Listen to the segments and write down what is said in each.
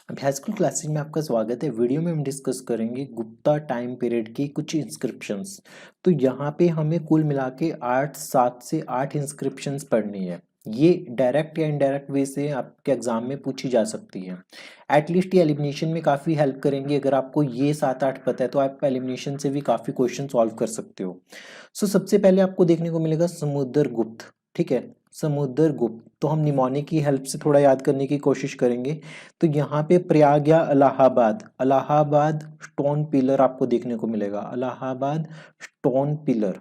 अभ्यासक्रम क्लासेस में आपका स्वागत है। वीडियो में हम डिस्कस करेंगे गुप्ता टाइम पीरियड की कुछ इंस्क्रिप्शंस। तो यहाँ पे हमें कुल मिला के 7 से 8 इंस्क्रिप्शंस पढ़नी है। ये डायरेक्ट या इनडायरेक्ट वे से आपके एग्जाम में पूछी जा सकती है। एटलीस्ट ये एलिमिनेशन में काफ़ी हेल्प करेंगे। अगर आपको ये 7-8 पता है तो आप एलिमिनेशन से भी काफ़ी क्वेश्चन सॉल्व कर सकते हो। सबसे पहले आपको देखने को मिलेगा समुद्रगुप्त। ठीक है, समुद्रगुप्त। तो हम निमोनिक की हेल्प से थोड़ा याद करने की कोशिश करेंगे। तो यहाँ पे प्रयाग या इलाहाबाद, इलाहाबाद स्टोन पिलर आपको देखने को मिलेगा, इलाहाबाद स्टोन पिलर।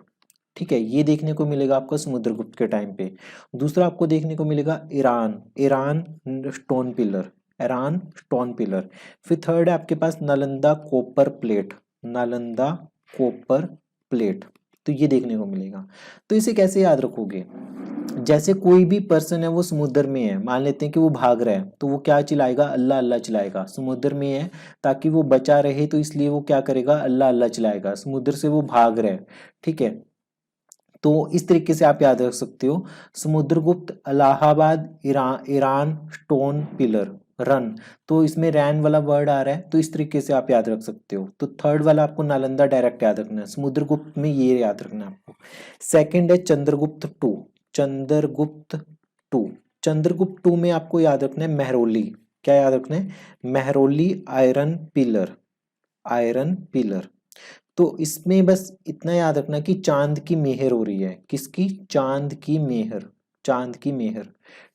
ठीक है, ये देखने को मिलेगा आपको समुद्रगुप्त के टाइम पे। दूसरा आपको देखने को मिलेगा Eran, Eran stone pillar, Eran stone pillar. फिर थर्ड है आपके पास Nalanda copper plate, Nalanda copper plate. तो ये देखने को मिलेगा। तो इसे कैसे याद रखोगे? जैसे कोई भी पर्सन है वो समुद्र में है, मान लेते हैं कि वो भाग रहा है, तो वो क्या चिल्लाएगा? अल्लाह अल्लाह चिल्लाएगा। समुद्र में है ताकि वो बचा रहे, तो इसलिए वो क्या करेगा? अल्लाह अल्लाह चिल्लाएगा। समुद्र से वो भाग रहा है। ठीक है, तो इस तरीके से आप याद रख सकते हो। Samudragupta, Allahabad, Iran, Eran stone pillar, run. तो इसमें रैन वाला वर्ड आ रहा है, तो इस तरीके से आप याद रख सकते हो। तो थर्ड वाला आपको नालंदा डायरेक्ट याद रखना है, समुद्रगुप्त में ये याद रखना है आपको। सेकंड है Chandragupta two, Chandragupta two. Chandragupta two में आपको याद रखना है मेहरौली। क्या याद रखना है? Mehrauli iron pillar, iron pillar. तो इसमें बस इतना याद रखना कि चांद की मेहर हो रही है। किसकी? चांद की मेहर, चांद की मेहर।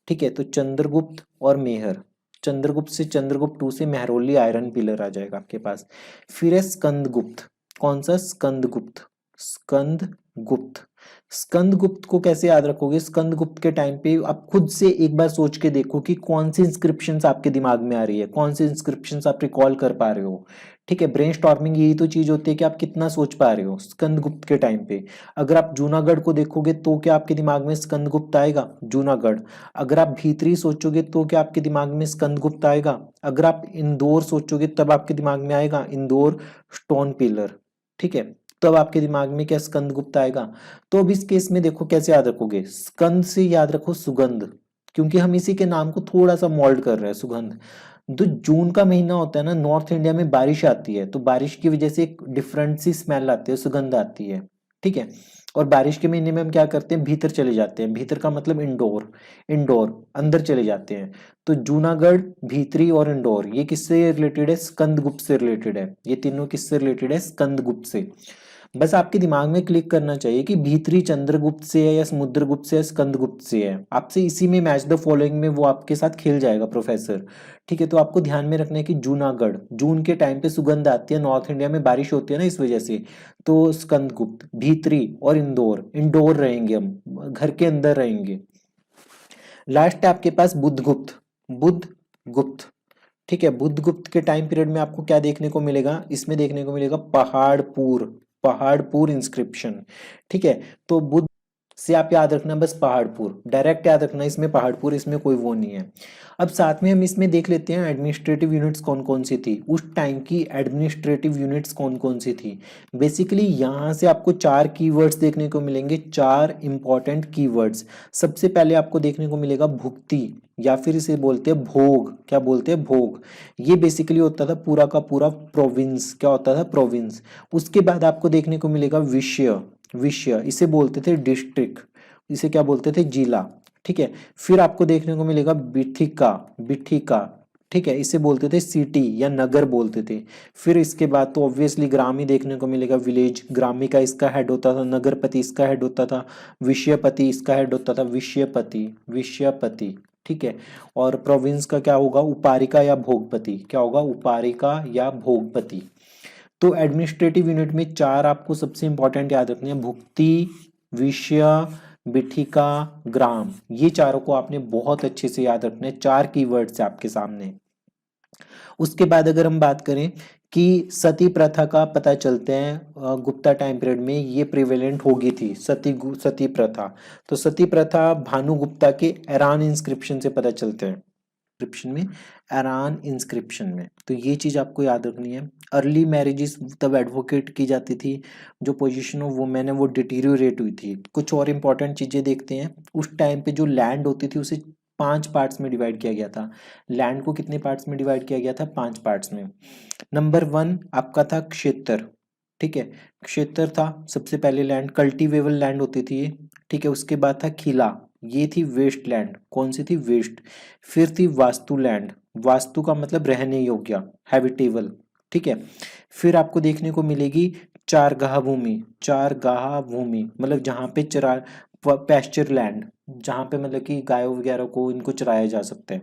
ठीक है, तो चंद्रगुप्त और मेहर, चंद्रगुप्त से चंद्रगुप्त टू से मेहरौली आयरन पिलर आ जाएगा आपके पास। फिर है स्कंदगुप्त। कौन सा? स्कंदगुप्त, स्कंदगुप्त। स्कंदगुप्त को कैसे याद रखोगे? स्कंदगुप्त के टाइम पे आप खुद से एक बार सोच के देखो कि कौन सी इंस्क्रिप्शंस आपके दिमाग में आ रही है, कौन सी इंस्क्रिप्शंस आप रिकॉल कर पा रहे हो। ठीक है, ब्रेनस्टॉर्मिंग यही तो चीज होती है कि आप कितना सोच पा रहे हो स्कंदगुप्त के टाइम पे। अगर आप जूनागढ़ को देखोगे तो क्या आपके दिमाग में स्कंदगुप्त आएगा? जूनागढ़। अगर आप भीतरी सोचोगे तो क्या आपके दिमाग में स्कंदगुप्त आएगा? अगर आप इंदौर सोचोगे तब आपके दिमाग में आएगा इंदौर स्टोन पिलर। ठीक है, तब आपके दिमाग में क्या स्कंदगुप्त आएगा? तो अब इस केस में देखो कैसे याद रखोगे। स्कंद से याद रखो सुगंध, क्योंकि हम इसी के नाम को थोड़ा सा मोल्ड कर रहे हैं, सुगंध। तो जून का महीना होता है ना, नॉर्थ इंडिया में बारिश आती है, तो बारिश की वजह से एक डिफरेंट सी स्मेल आती है, सुगंध आती है। ठीक है, और बारिश के महीने में हम क्या करते हैं? भीतर चले जाते हैं। भीतर का मतलब इंडोर, इंडोर अंदर चले जाते हैं। तो जूनागढ़, भीतरी और इंडोर, ये किससे रिलेटेड है? स्कंदगुप्त से रिलेटेड है। ये तीनों किससे रिलेटेड है? स्कंदगुप्त से। बस आपके दिमाग में क्लिक करना चाहिए कि भीतरी चंद्रगुप्त से है या समुद्रगुप्त से है, स्कंदगुप्त से है। आपसे इसी में मैच द फॉलोइंग में वो आपके साथ खेल जाएगा प्रोफेसर। ठीक है, तो आपको ध्यान में रखना है कि जूनागढ़, जून के टाइम पे सुगंध आती है, नॉर्थ इंडिया में बारिश होती है ना, इस वजह से। तो स्कंदगुप्त, भीतरी और इंदौर, इंडोर रहेंगे हम, घर के अंदर रहेंगे। लास्ट है आपके पास बुद्धगुप्त, बुद्धगुप्त। ठीक है, बुद्धगुप्त के टाइम पीरियड में आपको क्या देखने को मिलेगा? इसमें देखने को मिलेगा पहाड़पुर, पहाड़पुर इंस्क्रिप्शन। ठीक है, तो बुद्ध से आप याद रखना बस पहाड़पुर, डायरेक्ट याद रखना इसमें पहाड़पुर, इसमें कोई वो नहीं है। अब साथ में हम इसमें देख लेते हैं एडमिनिस्ट्रेटिव यूनिट्स कौन कौन सी थी, उस टाइम की एडमिनिस्ट्रेटिव यूनिट्स कौन कौन सी थी। बेसिकली यहाँ से आपको 4 कीवर्ड्स देखने को मिलेंगे, 4 इंपॉर्टेंट कीवर्ड्स। सबसे पहले आपको देखने को मिलेगा भुक्ति, या फिर इसे बोलते हैं भोग। क्या बोलते हैं? भोग। ये बेसिकली होता था पूरा का पूरा प्रोविंस। क्या होता था? प्रोविंस। उसके बाद आपको देखने को मिलेगा विषय, विषय इसे बोलते थे डिस्ट्रिक्ट, इसे क्या बोलते थे? जिला। ठीक है, फिर आपको देखने को मिलेगा बिठिका, बिठिका। ठीक है, इसे बोलते थे सिटी या नगर बोलते थे। फिर इसके बाद तो ऑब्वियसली ग्राम ही देखने को मिलेगा, विलेज। ग्रामी का इसका हेड होता था, नगरपति इसका हेड होता था, विषयपति इसका हेड होता था, विषयपति, विषयपति। ठीक है, और प्रोविंस का क्या होगा? उपारिका या भोगपति। क्या होगा? उपारिका या भोगपति। तो एडमिनिस्ट्रेटिव यूनिट में 4 आपको सबसे इंपॉर्टेंट याद रखने हैं, भुक्ति, विषय, बिठिका, ग्राम। ये चारों को आपने बहुत अच्छे से याद रखना है, 4 कीवर्ड्स है आपके सामने। उसके बाद अगर हम बात करें कि सती प्रथा का पता चलते हैं गुप्ता टाइम पीरियड में ये प्रिवेलेंट होगी थी, सती प्रथा। तो सती प्रथा भानु गुप्ता के एरान इंस्क्रिप्शन से पता चलते हैं, इंस्क्रिप्शन में, एरान इंस्क्रिप्शन में। तो ये चीज आपको याद रखनी है। अर्ली मैरिजेस तब एडवोकेट की जाती थी, जो पोजीशन ऑफ वुमेन है वो डिटीरियोरेट हुई थी। कुछ और इंपॉर्टेंट चीजें देखते हैं। उस टाइम पे जो लैंड होती थी उसे 5 पार्ट्स में डिवाइड किया गया था। लैंड को कितने पार्ट्स में डिवाइड किया गया था? 5 पार्ट्स में। नंबर 1 आपका था क्षेत्र, ठीक है, क्षेत्र था सबसे पहले लैंड, कल्टीवेबल लैंड होती थी ये, ठीक है। उसके बाद था खिला, ये थी वेस्ट लैंड, कौन सी थी? वेस्ट। फिर थी वास्तु लैंड, वास्तु का मतलब रहने योग्य, हैबिटेबल, ठीक है। फिर आपको देखने को मिलेगी चारगाह भूमि, चारगाह भूमि मतलब जहाँ पे चरा, पैस्चर लैंड, जहाँ पे मतलब कि गायों वगैरह को इनको चराया जा सकता है।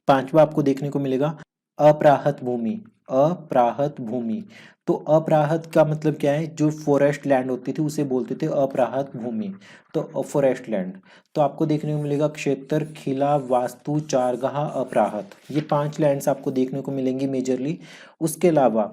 पांचवा आपको देखने को मिलेगा अपराहत भूमि, अपराहत भूमि। तो अपराहत का मतलब क्या है? जो फॉरेस्ट लैंड होती थी उसे बोलते थे अपराहत भूमि, तो फॉरेस्ट लैंड। तो आपको देखने को मिलेगा क्षेत्र, खिला, वास्तु, चारगाह, अपराहत, ये 5 लैंड्स आपको देखने को मिलेंगी मेजरली। उसके अलावा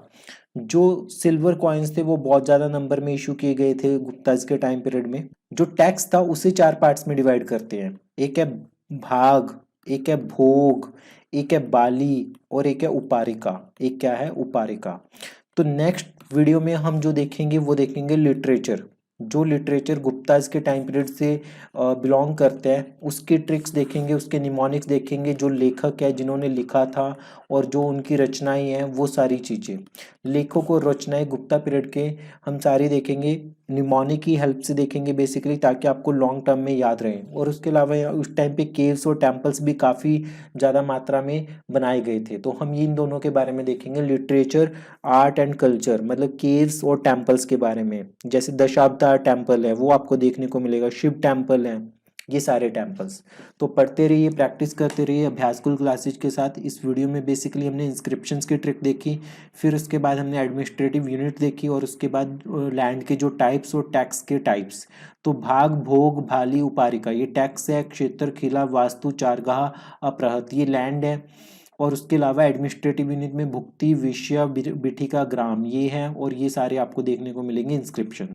जो सिल्वर कॉइन्स थे वो बहुत ज़्यादा नंबर में इशू किए गए थे गुप्ताज के टाइम पीरियड में। जो टैक्स था उसे 4 पार्ट्स में डिवाइड करते हैं, एक है भाग, एक है भोग, एक है बाली और एक है उपारिका, एक क्या है? उपारिका। तो नेक्स्ट वीडियो में हम जो देखेंगे वो देखेंगे लिटरेचर, जो लिटरेचर गुप्ताज के टाइम पीरियड से बिलोंग करते हैं उसके ट्रिक्स देखेंगे, उसके निमोनिक्स देखेंगे, जो लेखक है जिन्होंने लिखा था और जो उनकी रचनाएं हैं वो सारी चीज़ें, लेखक और रचनाएं गुप्ता पीरियड के हम सारी देखेंगे, निमोनिक की हेल्प से देखेंगे बेसिकली, ताकि आपको लॉन्ग टर्म में याद रहे। और उसके अलावा उस टाइम पे केव्स और टेम्पल्स भी काफ़ी ज़्यादा मात्रा में बनाए गए थे, तो हम इन दोनों के बारे में देखेंगे, लिटरेचर, आर्ट एंड कल्चर, मतलब केव्स और टेम्पल्स के बारे में। जैसे दशावतार टेम्पल है वो आपको देखने को मिलेगा, शिव टेम्पल है, ये सारे टेम्पल्स। तो पढ़ते रहिए, प्रैक्टिस करते रहिए अभ्यासकुल क्लासेज के साथ। इस वीडियो में बेसिकली हमने इंस्क्रिप्शंस की ट्रिक देखी, फिर उसके बाद हमने एडमिनिस्ट्रेटिव यूनिट देखी, और उसके बाद लैंड के जो टाइप्स और टैक्स के टाइप्स। तो भाग, भोग, भाली, उपारिका ये टैक्स है, क्षेत्र, खिला, वास्तु, चारगाह, अपराहत ये लैंड है। और उसके अलावा एडमिनिस्ट्रेटिव यूनिट में भुक्ति, विषय, बिठिका, ग्राम ये है, और ये सारे आपको देखने को मिलेंगे इंस्क्रिप्शन।